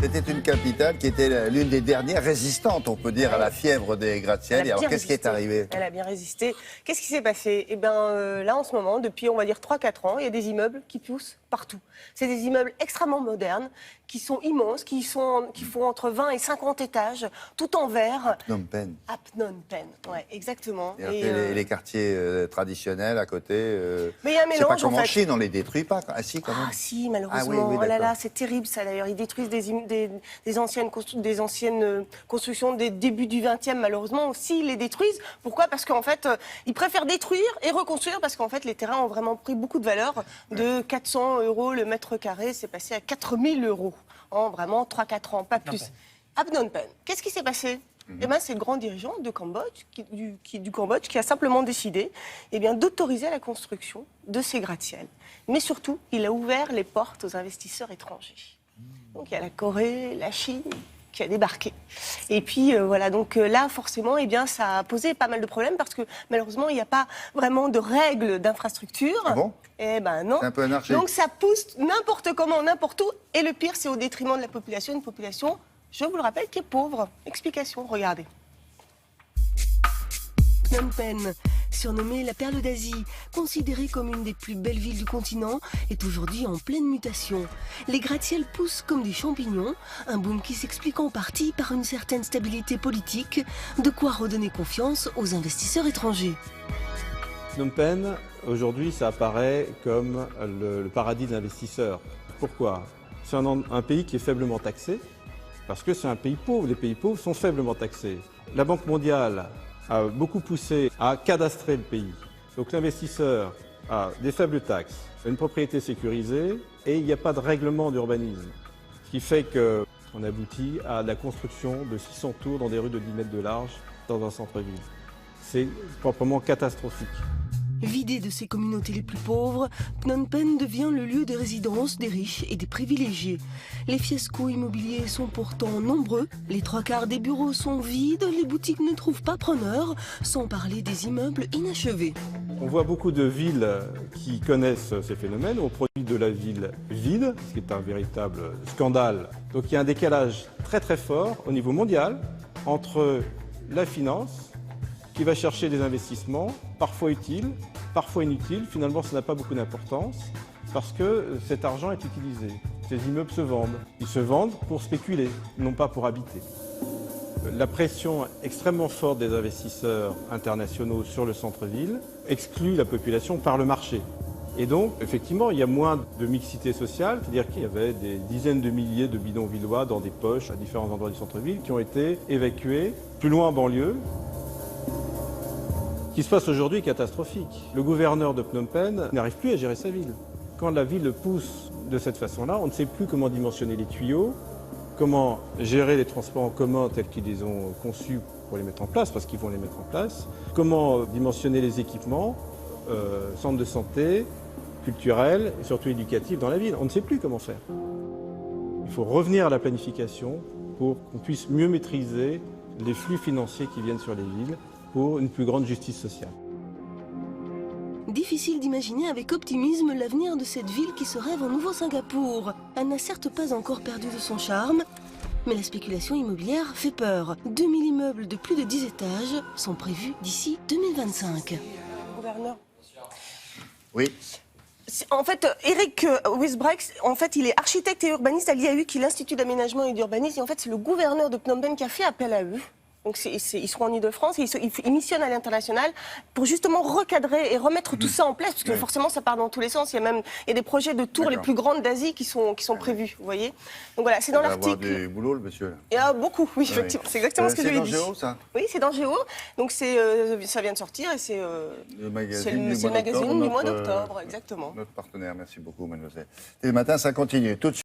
C'était une capitale qui était l'une des dernières résistantes, on peut dire, à la fièvre des gratte-ciel. Et alors, qu'est-ce qui est arrivé? Elle a bien résisté. Qu'est-ce qui s'est passé? Eh bien, là, en ce moment, depuis, on va dire, 3-4 ans, il y a des immeubles qui poussent partout. C'est des immeubles extrêmement modernes, qui sont immenses, qui font entre 20 et 50 étages, tout en verre. Phnom Penh. À Phnom Penh, ouais, exactement. Et les quartiers traditionnels à côté. Mais il y a un c'est mélange, pas comme en en fait. Chine, on les détruit pas. Ah si, quand même. Ah si, malheureusement. Ah oui, oh là là, d'accord. c'est terrible ça d'ailleurs. Ils détruisent des anciennes constructions des débuts du XXe, malheureusement aussi, ils les détruisent. Pourquoi? Parce qu'en fait, ils préfèrent détruire et reconstruire parce qu'en fait, les terrains ont vraiment pris beaucoup de valeur. De 400 € le mètre carré, c'est passé à 4000 € en vraiment 3-4 ans, pas plus. À Phnom Penh. Qu'est-ce qui s'est passé? Eh ben, c'est le grand dirigeant de Cambodge, du Cambodge qui a simplement décidé d'autoriser la construction de ces gratte-ciel. Mais surtout, il a ouvert les portes aux investisseurs étrangers. Donc il y a la Corée, la Chine qui a débarqué. Et puis voilà, donc là forcément, ça a posé pas mal de problèmes parce que malheureusement, il n'y a pas vraiment de règles d'infrastructure. Ah bon? Eh ben non. C'est un peu anarchique. Donc ça pousse n'importe comment, n'importe où. Et le pire, c'est au détriment de la population, une population, je vous le rappelle, qui est pauvre. Explication, regardez. Phnom Penh, surnommée la perle d'Asie, considérée comme une des plus belles villes du continent, est aujourd'hui en pleine mutation. Les gratte-ciel poussent comme des champignons, un boom qui s'explique en partie par une certaine stabilité politique, de quoi redonner confiance aux investisseurs étrangers. Phnom Penh, aujourd'hui, ça apparaît comme le paradis de l'investisseur. Pourquoi? C'est un pays qui est faiblement taxé, parce que c'est un pays pauvre. Les pays pauvres sont faiblement taxés. La Banque mondiale a beaucoup poussé à cadastrer le pays. Donc l'investisseur a des faibles taxes, une propriété sécurisée et il n'y a pas de règlement d'urbanisme. Ce qui fait qu'on aboutit à la construction de 600 tours dans des rues de 10 mètres de large dans un centre-ville. C'est proprement catastrophique. Vidé de ses communautés les plus pauvres, Phnom Penh devient le lieu de résidence des riches et des privilégiés. Les fiascos immobiliers sont pourtant nombreux, les 3/4 des bureaux sont vides, les boutiques ne trouvent pas preneur, sans parler des immeubles inachevés. On voit beaucoup de villes qui connaissent ces phénomènes, on produit de la ville vide, ce qui est un véritable scandale. Donc il y a un décalage très très fort au niveau mondial entre la finance, qui va chercher des investissements, parfois utiles, parfois inutiles. Finalement, ça n'a pas beaucoup d'importance parce que cet argent est utilisé. Ces immeubles se vendent. Ils se vendent pour spéculer, non pas pour habiter. La pression extrêmement forte des investisseurs internationaux sur le centre-ville exclut la population par le marché. Et donc, effectivement, il y a moins de mixité sociale, c'est-à-dire qu'il y avait des dizaines de milliers de bidonvillois dans des poches à différents endroits du centre-ville qui ont été évacués plus loin en banlieue. Ce qui se passe aujourd'hui est catastrophique. Le gouverneur de Phnom Penh n'arrive plus à gérer sa ville. Quand la ville pousse de cette façon-là, on ne sait plus comment dimensionner les tuyaux, comment gérer les transports en commun tels qu'ils les ont conçus pour les mettre en place, parce qu'ils vont les mettre en place, comment dimensionner les équipements, centres de santé, culturels et surtout éducatifs dans la ville. On ne sait plus comment faire. Il faut revenir à la planification pour qu'on puisse mieux maîtriser les flux financiers qui viennent sur les villes, pour une plus grande justice sociale. Difficile d'imaginer avec optimisme l'avenir de cette ville qui se rêve en nouveau Singapour. Elle n'a certes pas encore perdu de son charme, mais la spéculation immobilière fait peur. 2000 immeubles de plus de 10 étages sont prévus d'ici 2025. Gouverneur. Oui. En fait, Eric Wisbrecht, en fait, il est architecte et urbaniste à l'IAU, qui est l'Institut d'aménagement et d'urbanisme. Et en fait, c'est le gouverneur de Phnom Penh qui a fait appel à eux. Donc ils seront en Ile-de-France et ils missionnent à l'international pour justement recadrer et remettre tout ça en place, parce que forcément ça part dans tous les sens. Il y a des projets de tours les plus grandes d'Asie qui sont prévus, vous voyez. Donc voilà, c'est dans l'article. Il va avoir du boulot, le monsieur. Il y a beaucoup, oui, effectivement. C'est exactement ce que je lui ai dit. C'est dans Géo, ça? Oui, c'est dans Géo. Donc ça vient de sortir et c'est le magazine du mois d'octobre, exactement. Notre partenaire, merci beaucoup, mademoiselle. Et le matin, ça continue. Tout de suite.